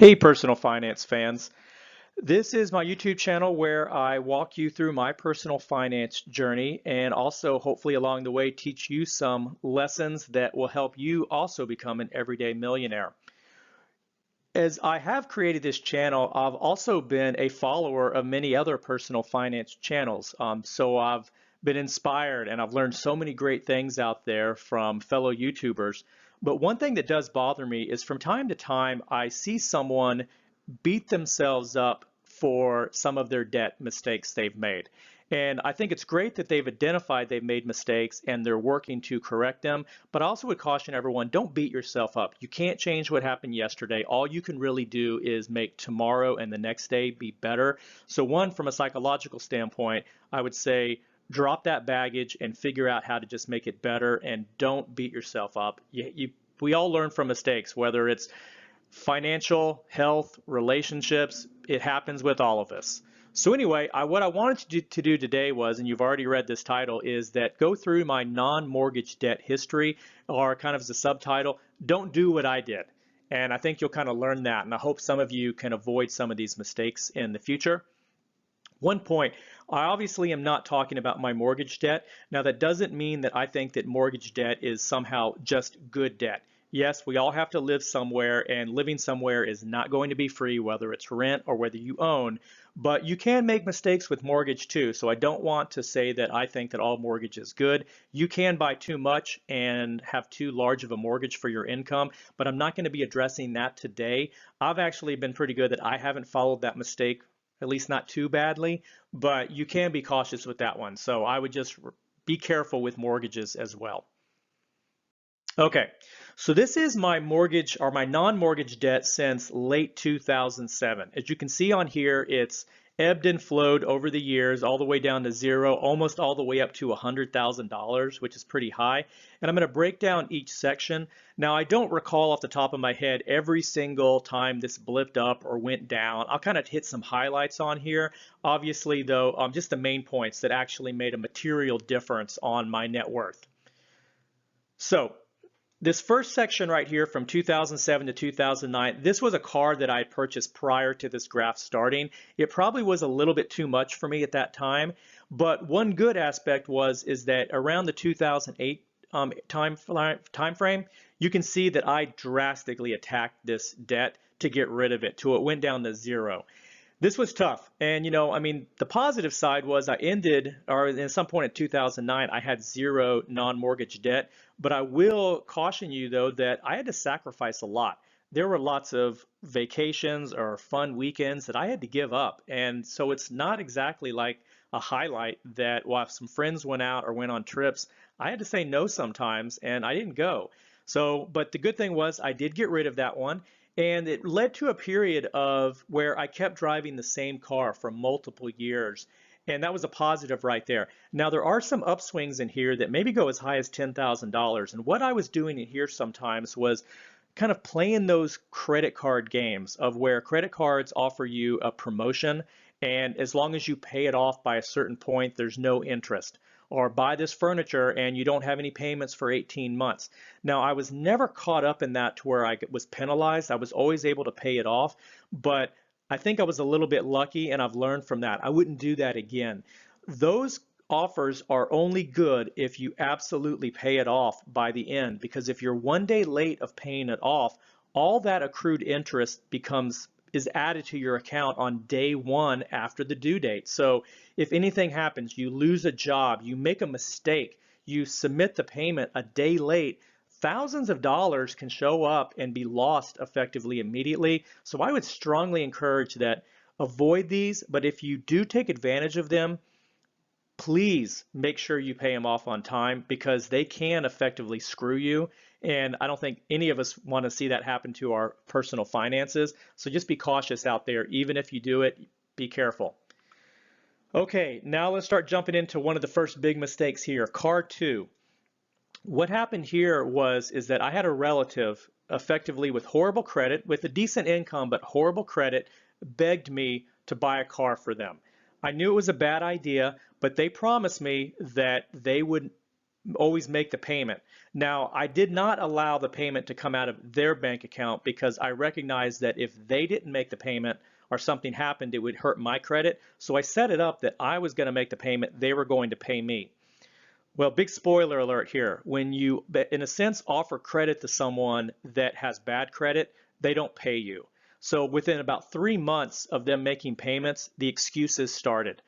Hey, personal finance fans. This is my YouTube channel where I walk you through my personal finance journey and also hopefully along the way teach you some lessons that will help you also become an everyday millionaire. As I have created this channel, I've also been a follower of many other personal finance channels. So I've been inspired and I've learned so many great things out there from fellow YouTubers. But one thing that does bother me is from time to time, I see someone beat themselves up for some of their debt mistakes they've made. And I think it's great that they've identified they've made mistakes and they're working to correct them. But I also would caution everyone, don't beat yourself up. You can't change what happened yesterday. All you can really do is make tomorrow and the next day be better. So one, from a psychological standpoint, I would say drop that baggage and figure out how to just make it better and don't beat yourself up. We all learn from mistakes, whether it's financial, health, relationships, it happens with all of us. So anyway, what I wanted to do today was, and you've already read this title, is that go through my non-mortgage debt history, or kind of as a subtitle, don't do what I did. And I think you'll kind of learn that, and I hope some of you can avoid some of these mistakes in the future. One point, I obviously am not talking about my mortgage debt. Now that doesn't mean that I think that mortgage debt is somehow just good debt. Yes, we all have to live somewhere, and living somewhere is not going to be free, whether it's rent or whether you own, but you can make mistakes with mortgage too. So I don't want to say that I think that all mortgage is good. You can buy too much and have too large of a mortgage for your income, but I'm not going to be addressing that today. I've actually been pretty good that I haven't followed that mistake, at least not too badly, but you can be cautious with that one. So I would just be careful with mortgages as well. Okay, so this is my mortgage or my non-mortgage debt since late 2007. As you can see on here, it's ebbed and flowed over the years, all the way down to zero, almost all the way up to $100,000, which is pretty high. And I'm going to break down each section. Now, I don't recall off the top of my head every single time this blipped up or went down. I'll kind of hit some highlights on here. Obviously, though, just the main points that actually made a material difference on my net worth. So, this first section right here from 2007 to 2009, this was a car that I had purchased prior to this graph starting. It probably was a little bit too much for me at that time, but one good aspect is that around the 2008 time frame, you can see that I drastically attacked this debt to get rid of it till it went down to zero. This was tough. And, the positive side was I ended, or at some point in 2009, I had zero non-mortgage debt. But I will caution you, though, that I had to sacrifice a lot. There were lots of vacations or fun weekends that I had to give up. And so it's not exactly like a highlight that while some friends went out or went on trips, I had to say no sometimes and I didn't go. So, but the good thing was I did get rid of that one. And it led to a period of where I kept driving the same car for multiple years. And that was a positive right there. Now, there are some upswings in here that maybe go as high as $10,000. And what I was doing in here sometimes was kind of playing those credit card games of where credit cards offer you a promotion. And as long as you pay it off by a certain point, there's no interest. Or buy this furniture and you don't have any payments for 18 months. Now, I was never caught up in that to where I was penalized. I was always able to pay it off, but I think I was a little bit lucky and I've learned from that. I wouldn't do that again. Those offers are only good if you absolutely pay it off by the end, because if you're one day late of paying it off, all that accrued interest is added to your account on day one after the due date. So if anything happens, you lose a job, you make a mistake, you submit the payment a day late, thousands of dollars can show up and be lost effectively immediately. So I would strongly encourage that avoid these, but if you do take advantage of them, please make sure you pay them off on time because they can effectively screw you. And I don't think any of us want to see that happen to our personal finances. So just be cautious out there. Even if you do it, be careful. Okay, now let's start jumping into one of the first big mistakes here, car two. What happened here is that I had a relative effectively with horrible credit, with a decent income, but horrible credit, begged me to buy a car for them. I knew it was a bad idea, but they promised me that they would always make the payment. Now, I did not allow the payment to come out of their bank account because I recognized that if they didn't make the payment or something happened, it would hurt my credit. So I set it up that I was going to make the payment, they were going to pay me. Well, big spoiler alert here. When you, in a sense, offer credit to someone that has bad credit, they don't pay you. So within about 3 months of them making payments, the excuses started.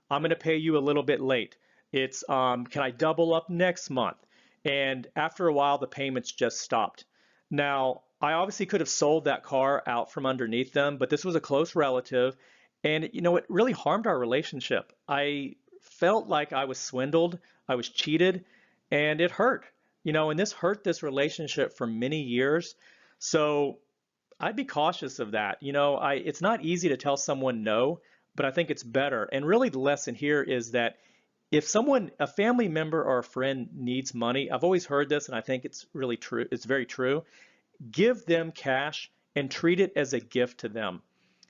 I'm going to pay you a little bit late. It's, can I double up next month? And after a while, the payments just stopped. Now, I obviously could have sold that car out from underneath them, but this was a close relative. And, you know, it really harmed our relationship. I felt like I was swindled, I was cheated, and it hurt. You know, and this hurt this relationship for many years. So I'd be cautious of that. You know, it's not easy to tell someone no, but I think it's better. And really the lesson here is that if someone, a family member or a friend needs money, I've always heard this and I think it's really true. It's very true. Give them cash and treat it as a gift to them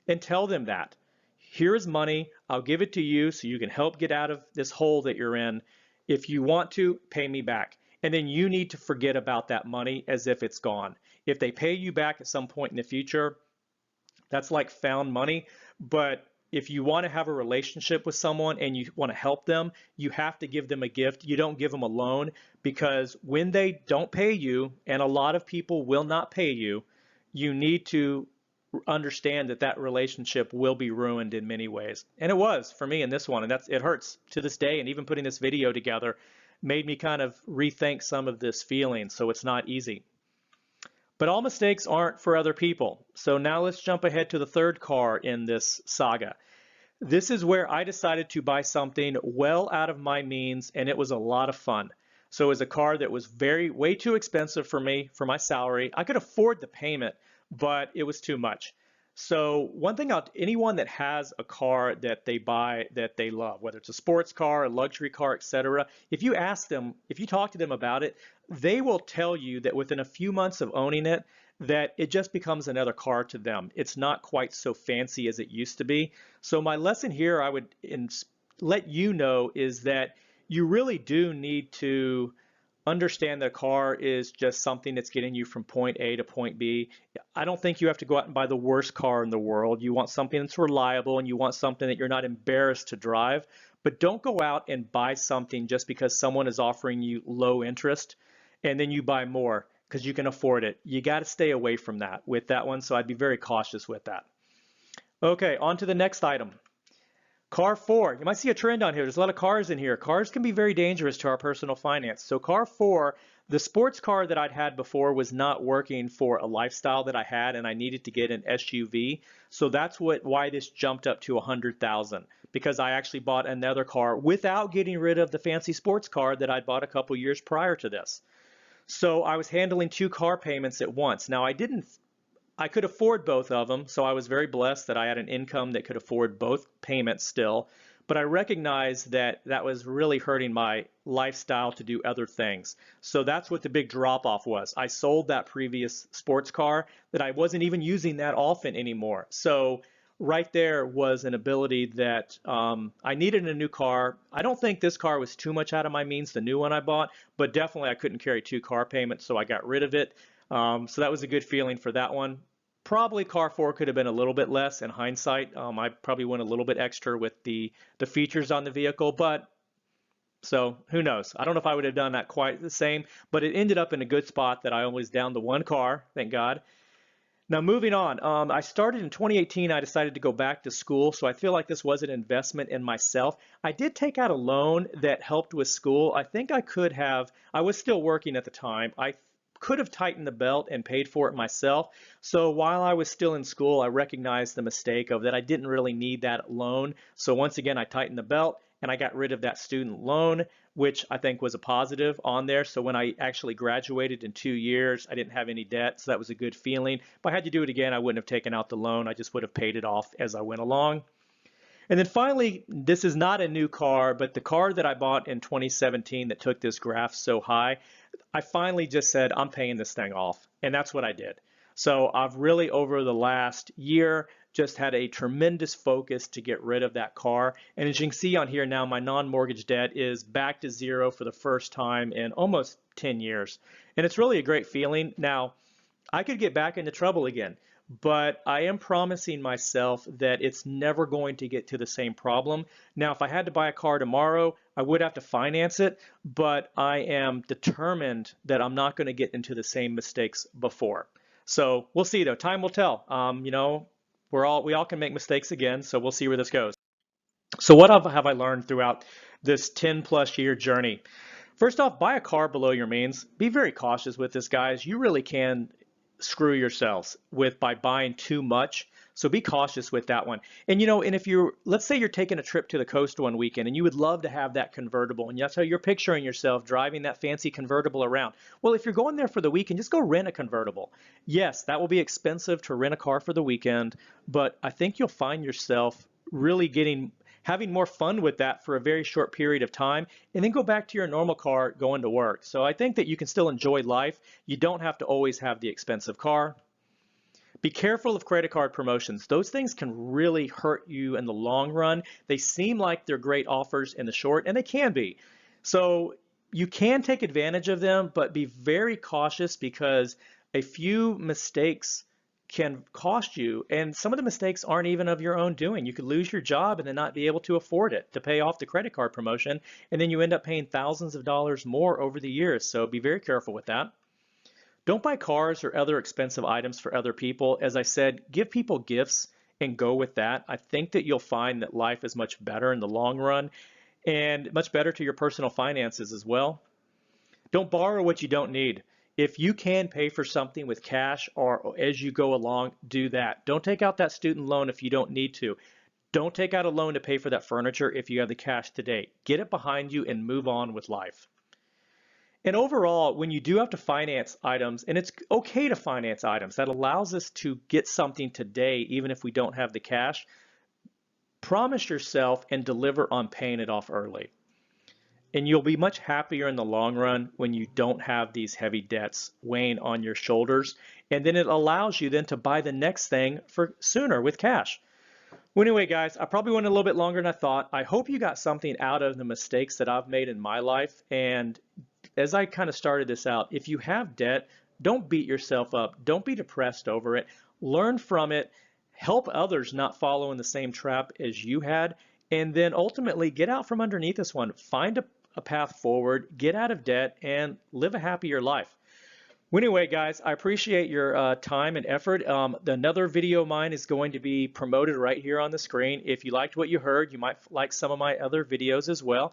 and tell them that. Here is money. I'll give it to you so you can help get out of this hole that you're in. If you want to, pay me back. And then you need to forget about that money as if it's gone. If they pay you back at some point in the future, that's like found money. But if you want to have a relationship with someone and you want to help them, you have to give them a gift. You don't give them a loan, because when they don't pay you, and a lot of people will not pay you, you need to understand that that relationship will be ruined in many ways. And it was for me in this one, and it hurts to this day. And even putting this video together made me kind of rethink some of this feeling. So it's not easy. But all mistakes aren't for other people. So now let's jump ahead to the third car in this saga. This is where I decided to buy something well out of my means, and it was a lot of fun. So it was a car that was way too expensive for me, for my salary. I could afford the payment, but it was too much. So one thing, anyone that has a car that they buy that they love, whether it's a sports car, a luxury car, etc., if you ask them, if you talk to them about it, they will tell you that within a few months of owning it, that it just becomes another car to them. It's not quite so fancy as it used to be. So my lesson here, I would let you know, is that you really do need to understand that a car is just something that's getting you from point A to point B. I don't think you have to go out and buy the worst car in the world. You want something that's reliable, and you want something that you're not embarrassed to drive. But don't go out and buy something just because someone is offering you low interest and then you buy more because you can afford it. You got to stay away from that with that one. So I'd be very cautious with that. Okay, on to the next item. Car 4, you might see a trend on here. There's a lot of cars in here. Cars can be very dangerous to our personal finance. So car 4, the sports car that I'd had before was not working for a lifestyle that I had, and I needed to get an SUV. So that's why this jumped up to $100,000, because I actually bought another car without getting rid of the fancy sports car that I'd bought a couple years prior to this. So I was handling 2 car payments at once. Now I could afford both of them, so I was very blessed that I had an income that could afford both payments still. But I recognized that that was really hurting my lifestyle to do other things. So that's what the big drop-off was. I sold that previous sports car that I wasn't even using that often anymore. So right there was an ability that I needed a new car. I don't think this car was too much out of my means, the new one I bought, but definitely I couldn't carry 2 car payments, so I got rid of it. So that was a good feeling for that one. Probably car 4 could have been a little bit less in hindsight. I probably went a little bit extra with the features on the vehicle, but so who knows? I don't know if I would have done that quite the same, but it ended up in a good spot that I was down to 1 car, thank God. Now moving on, I started in 2018. I decided to go back to school, so I feel like this was an investment in myself. I did take out a loan that helped with school. I think I could have, I was still working at the time. I could have tightened the belt and paid for it myself. So while I was still in school, I recognized the mistake of that I didn't really need that loan. So once again, I tightened the belt and I got rid of that student loan, which I think was a positive on there. So when I actually graduated in 2 years, I didn't have any debt. So that was a good feeling. If I had to do it again, I wouldn't have taken out the loan. I just would have paid it off as I went along. And then finally, this is not a new car, but the car that I bought in 2017 that took this graph so high, I finally just said, I'm paying this thing off. And that's what I did. So I've really, over the last year, just had a tremendous focus to get rid of that car. And as you can see on here now, my non-mortgage debt is back to zero for the first time in almost 10 years. And it's really a great feeling. Now, I could get back into trouble again, but I am promising myself that it's never going to get to the same problem. Now, if I had to buy a car tomorrow, I would have to finance it, but I am determined that I'm not going to get into the same mistakes before. So we'll see though. Time will tell. We all can make mistakes again, so we'll see where this goes. So what have I learned throughout this 10 plus year journey? First off, buy a car below your means. Be very cautious with this, guys. You really can screw yourselves by buying too much. So be cautious with that one. And and if let's say you're taking a trip to the coast one weekend and you would love to have that convertible, and that's how you're picturing yourself driving that fancy convertible around. Well, if you're going there for the weekend, just go rent a convertible. Yes, that will be expensive to rent a car for the weekend, but I think you'll find yourself really having more fun with that for a very short period of time, and then go back to your normal car going to work. So I think that you can still enjoy life. You don't have to always have the expensive car. Be careful of credit card promotions. Those things can really hurt you in the long run. They seem like they're great offers in the short, and they can be. So you can take advantage of them, but be very cautious because a few mistakes can cost you, and some of the mistakes aren't even of your own doing. You could lose your job and then not be able to afford it to pay off the credit card promotion, and then you end up paying thousands of dollars more over the years. So be very careful with that. Don't buy cars or other expensive items for other people. As I said, give people gifts and go with that. I think that you'll find that life is much better in the long run and much better to your personal finances as well. Don't borrow what you don't need. If you can pay for something with cash or as you go along, do that. Don't take out that student loan if you don't need to. Don't take out a loan to pay for that furniture if you have the cash today. Get it behind you and move on with life. And overall, when you do have to finance items, and it's okay to finance items, that allows us to get something today even if we don't have the cash, promise yourself and deliver on paying it off early. And you'll be much happier in the long run when you don't have these heavy debts weighing on your shoulders. And then it allows you then to buy the next thing for sooner with cash. Well, anyway, guys, I probably went a little bit longer than I thought. I hope you got something out of the mistakes that I've made in my life. And as I kind of started this out, if you have debt, don't beat yourself up. Don't be depressed over it. Learn from it. Help others not follow in the same trap as you had. And then ultimately get out from underneath this one. Find a path forward, get out of debt, and live a happier life. Well, anyway, guys, I appreciate your time and effort. Another video of mine is going to be promoted right here on the screen. If you liked what you heard, you might like some of my other videos as well.